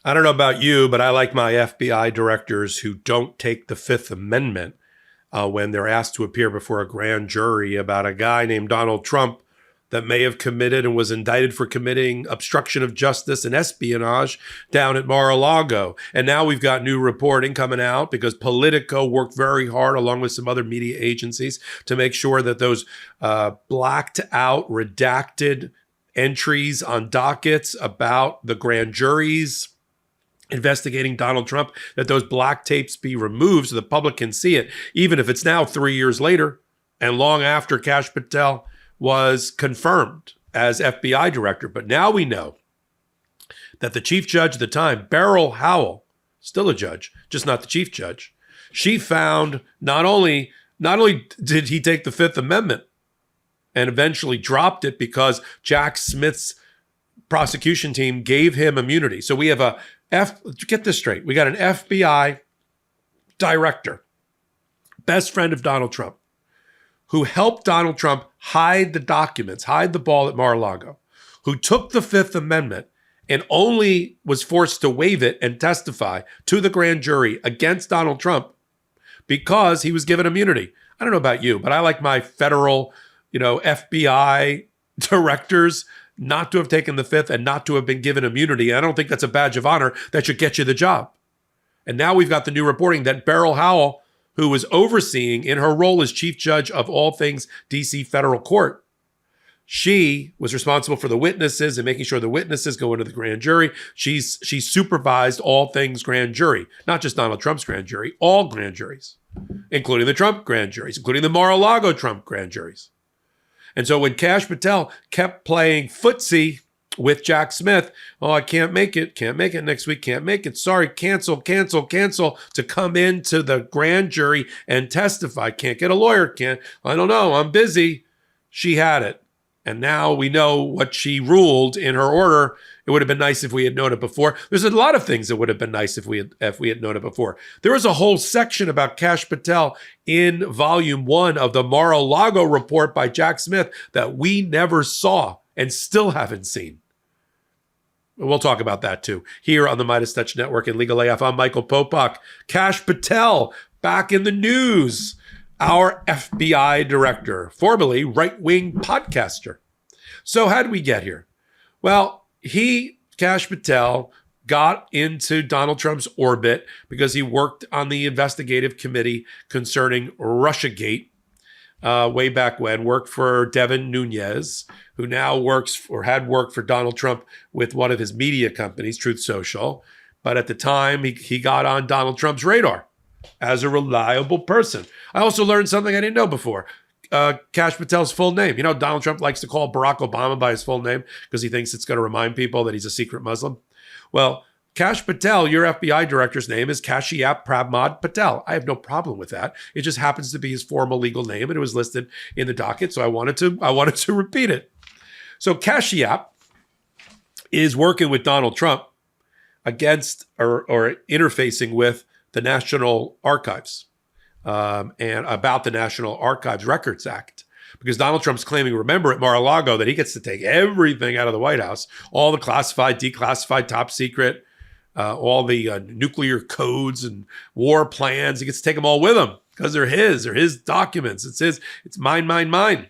I don't know about you, but I like my FBI directors who don't take the Fifth Amendment when they're asked to appear before a grand jury about a guy named Donald Trump that may have committed and was indicted for committing obstruction of justice and espionage down at Mar-a-Lago. And now we've got new reporting coming out because Politico worked very hard along with some other media agencies to make sure that those blacked out, redacted entries on dockets about the grand juries investigating Donald Trump, that those black tapes be removed so the public can see it, even if it's now 3 years later and long after Kash Patel was confirmed as FBI director. But now we know that the chief judge at the time, Beryl Howell, still a judge, just not the chief judge, she found not only did he take the Fifth Amendment and eventually dropped it because Jack Smith's prosecution team gave him immunity. So we have get this straight. We got an FBI director, best friend of Donald Trump, who helped Donald Trump hide the documents, hide the ball at Mar-a-Lago, who took the Fifth Amendment and only was forced to waive it and testify to the grand jury against Donald Trump because he was given immunity. I don't know about you, but I like my federal, FBI directors not to have taken the Fifth and not to have been given immunity. I don't think that's a badge of honor that should get you the job. And now we've got the new reporting that Beryl Howell, who was overseeing in her role as chief judge of all things DC federal court, she was responsible for the witnesses and making sure the witnesses go into the grand jury. She supervised all things grand jury, not just Donald Trump's grand jury, all grand juries, including the Trump grand juries, including the Mar-a-Lago Trump grand juries. And so when Kash Patel kept playing footsie with Jack Smith, oh, I can't make it next week, can't make it, sorry, cancel, to come into the grand jury and testify, can't get a lawyer, I don't know, I'm busy. She had it. And now we know what she ruled in her order. It would have been nice if we had known it before. There's a lot of things that would have been nice if we had known it before. There was a whole section about Kash Patel in volume 1 of the Mar-a-Lago report by Jack Smith that we never saw and still haven't seen. We'll talk about that too. Here on the MeidasTouch Network and Legal AF, I'm Michael Popok. Kash Patel back in the news. Our FBI director, formerly right-wing podcaster. So how did we get here? Well, Kash Patel, got into Donald Trump's orbit because he worked on the investigative committee concerning Russiagate way back when, worked for Devin Nunes, who now works or had worked for Donald Trump with one of his media companies, Truth Social. But at the time, he got on Donald Trump's radar as a reliable person. I also learned something I didn't know before. Kash Patel's full name. Donald Trump likes to call Barack Obama by his full name because he thinks it's going to remind people that he's a secret Muslim. Well, Kash Patel, your FBI director's name is Kashyap Prabmod Patel. I have no problem with that. It just happens to be his formal legal name, and it was listed in the docket, so I wanted to repeat it. So Kashyap is working with Donald Trump against or interfacing with the National Archives and about the National Archives Records Act. Because Donald Trump's claiming, remember, at Mar-a-Lago that he gets to take everything out of the White House, all the classified, declassified, top secret, all the nuclear codes and war plans. He gets to take them all with him because they're his documents. It's mine.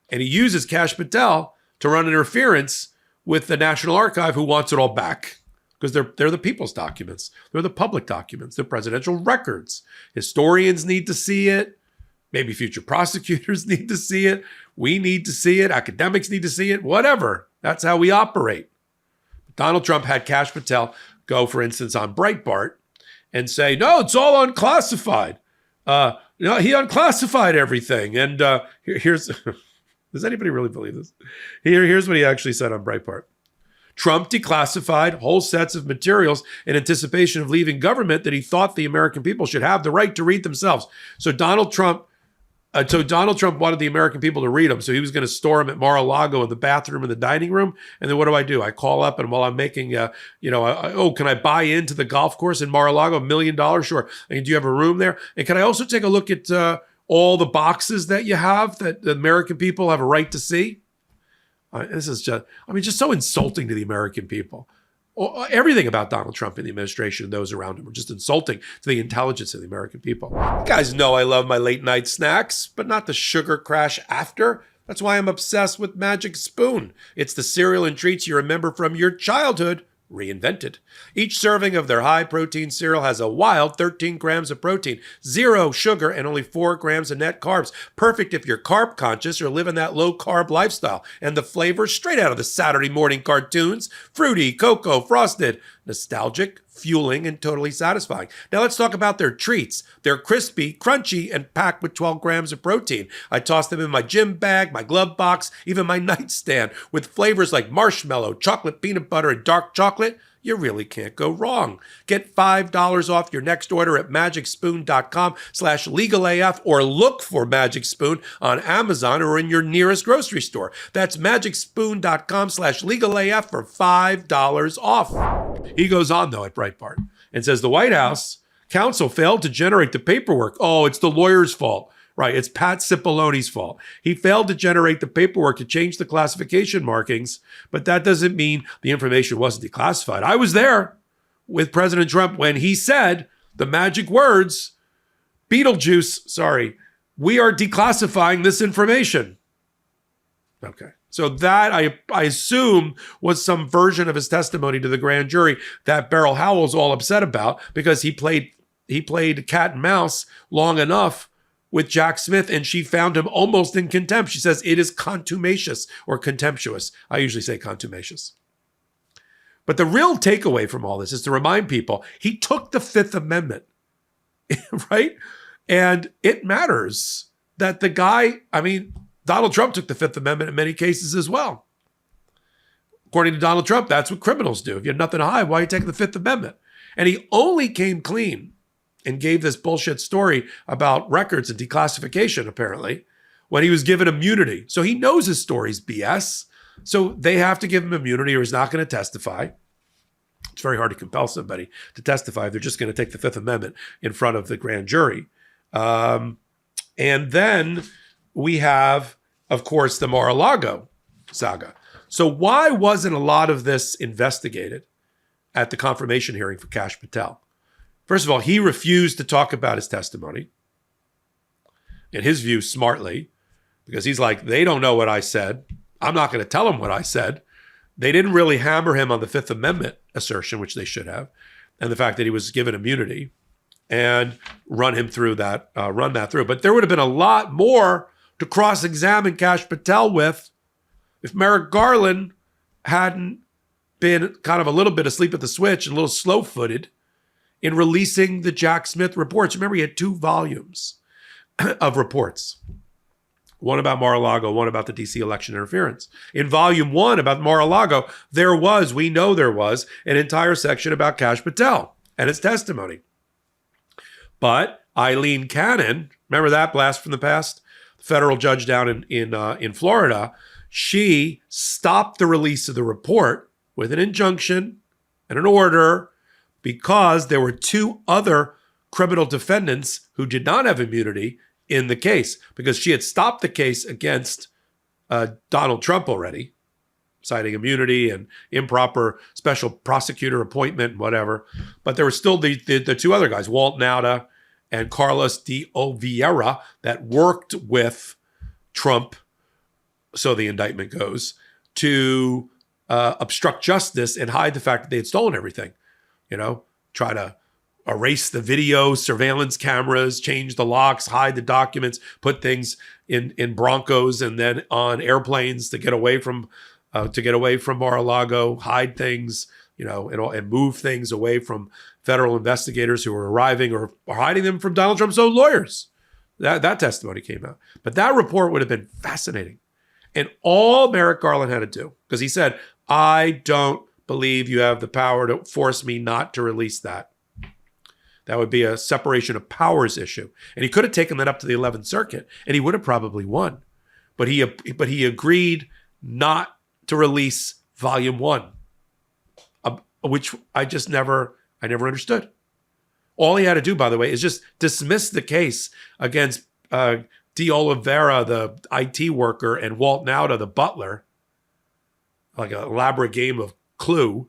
And he uses Kash Patel to run interference with the National Archive, who wants it all back. Because they're the people's documents. They're the public documents. They're presidential records. Historians need to see it. Maybe future prosecutors need to see it. We need to see it. Academics need to see it. Whatever. That's how we operate. Donald Trump had Kash Patel go, for instance, on Breitbart and say, no, it's all unclassified. He unclassified everything. And here's, does anybody really believe this? Here's what he actually said on Breitbart. Trump declassified whole sets of materials in anticipation of leaving government that he thought the American people should have the right to read themselves. So Donald Trump wanted the American people to read them. So he was going to store them at Mar-a-Lago in the bathroom and the dining room. And then what do? I call up, and while I'm making, can I buy into the golf course in Mar-a-Lago? $1 million? Sure. And do you have a room there? And can I also take a look at all the boxes that you have that the American people have a right to see? This is just so insulting to the American people. Everything about Donald Trump and the administration and those around him were just insulting to the intelligence of the American people. You guys know I love my late night snacks, but not the sugar crash after. That's why I'm obsessed with Magic Spoon. It's the cereal and treats you remember from your childhood, reinvented. Each serving of their high-protein cereal has a wild 13 grams of protein, 0 sugar, and only 4 grams of net carbs. Perfect if you're carb-conscious or living that low-carb lifestyle. And the flavor straight out of the Saturday morning cartoons. Fruity, cocoa, frosted, nostalgic, fueling, and totally satisfying. Now let's talk about their treats. They're crispy, crunchy, and packed with 12 grams of protein. I toss them in my gym bag, my glove box, even my nightstand. With flavors like marshmallow, chocolate, peanut butter, and dark chocolate, you really can't go wrong. Get $5 off your next order at magicspoon.com/legalaf or look for Magic Spoon on Amazon or in your nearest grocery store. That's magicspoon.com/legalaf for $5 off. He goes on, though, at Breitbart and says the White House counsel failed to generate the paperwork. Oh, it's the lawyer's fault. Right, it's Pat Cipollone's fault. He failed to generate the paperwork to change the classification markings, but that doesn't mean the information wasn't declassified. I was there with President Trump when he said the magic words, Beetlejuice, sorry, we are declassifying this information. Okay, so that I assume was some version of his testimony to the grand jury that Beryl Howell's all upset about because he played cat and mouse long enough with Jack Smith, and she found him almost in contempt. She says it is contumacious or contemptuous. I usually say contumacious. But the real takeaway from all this is to remind people, he took the Fifth Amendment, right? And it matters that the guy, Donald Trump took the Fifth Amendment in many cases as well. According to Donald Trump, that's what criminals do. If you have nothing to hide, why are you taking the Fifth Amendment? And he only came clean and gave this bullshit story about records and declassification, apparently, when he was given immunity. So he knows his story's BS. So they have to give him immunity or he's not going to testify. It's very hard to compel somebody to testify if they're just going to take the Fifth Amendment in front of the grand jury. And then we have, of course, the Mar-a-Lago saga. So why wasn't a lot of this investigated at the confirmation hearing for Kash Patel? First of all, he refused to talk about his testimony, in his view, smartly, because he's like, they don't know what I said. I'm not going to tell them what I said. They didn't really hammer him on the Fifth Amendment assertion, which they should have, and the fact that he was given immunity and run that through. But there would have been a lot more to cross-examine Kash Patel with if Merrick Garland hadn't been kind of a little bit asleep at the switch and a little slow-footed in releasing the Jack Smith reports. Remember, he had 2 volumes of reports. One about Mar-a-Lago, one about the DC election interference. In volume 1 about Mar-a-Lago, we know there was an entire section about Kash Patel and his testimony. But Eileen Cannon, remember that blast from the past? The federal judge down in Florida, she stopped the release of the report with an injunction and an order because there were 2 other criminal defendants who did not have immunity in the case, because she had stopped the case against Donald Trump already, citing immunity and improper special prosecutor appointment and whatever. But there were still the 2 other guys, Walt Nauta and Carlos de Oliveira, that worked with Trump, so the indictment goes, to obstruct justice and hide the fact that they had stolen everything. Try to erase the video, surveillance cameras, change the locks, hide the documents, put things in Broncos and then on airplanes to get away from Mar-a-Lago, hide things, and move things away from federal investigators who were arriving or hiding them from Donald Trump's own lawyers. That testimony came out. But that report would have been fascinating. And all Merrick Garland had to do, because he said, I don't believe you have the power to force me not to release that. That would be a separation of powers issue. And he could have taken that up to the 11th Circuit, and he would have probably won. But he agreed not to release Volume 1, which I never understood. All he had to do, by the way, is just dismiss the case against De Oliveira, the IT worker, and Walt Nauta, the butler, like an elaborate game of Clue,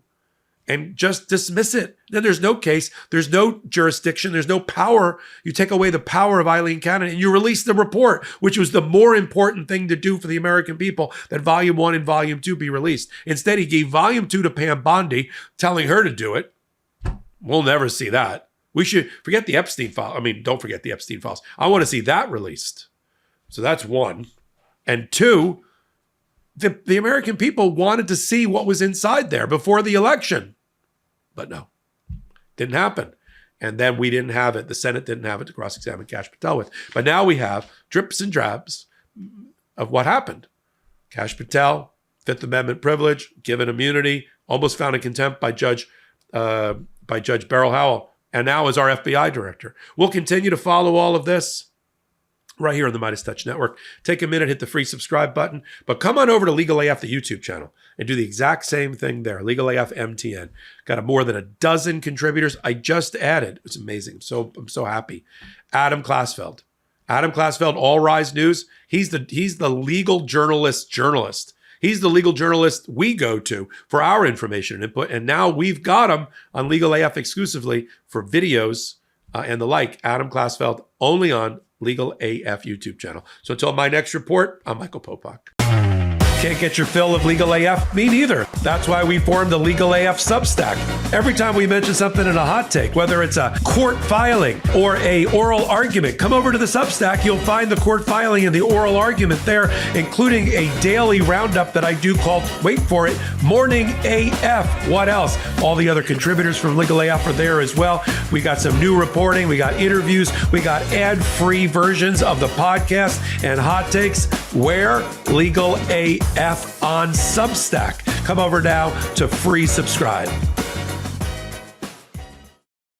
and just dismiss it. Then there's no case, there's no jurisdiction, there's no power. You take away the power of Eileen Cannon and you release the report, which was the more important thing to do for the American people, that Volume 1 and Volume 2 be released. Instead, he gave Volume 2 to Pam Bondi, telling her to do it. We'll never see that. We should forget the Epstein file. I mean, don't forget the Epstein files. I want to see that released. So that's one. And two, the American people wanted to see what was inside there before the election. But no, didn't happen. And then we didn't have it. The Senate didn't have it to cross-examine Kash Patel with. But now we have drips and drabs of what happened. Kash Patel, Fifth Amendment privilege, given immunity, almost found in contempt by Judge Beryl Howell, and now is our FBI director. We'll continue to follow all of this right here on the MeidasTouch Network. Take a minute, hit the free subscribe button, but come on over to Legal AF, the YouTube channel, and do the exact same thing there. Legal AF MTN. Got more than a dozen contributors. I just added. It's amazing. I'm so happy. Adam Klasfeld. Adam Klasfeld, All Rise News. He's the legal journalist. He's the legal journalist we go to for our information and input. And now we've got him on Legal AF exclusively for videos and the like. Adam Klasfeld, only on Legal AF YouTube channel. So until my next report, I'm Michael Popok. Can't get your fill of Legal AF? Me neither. That's why we formed the Legal AF Substack. Every time we mention something in a hot take, whether it's a court filing or a oral argument, come over to the Substack. You'll find the court filing and the oral argument there, including a daily roundup that I do called, wait for it, Morning AF. What else? All the other contributors from Legal AF are there as well. We got some new reporting. We got interviews. We got ad-free versions of the podcast and hot takes. Where? Legal AF on Substack. Come over now to free subscribe.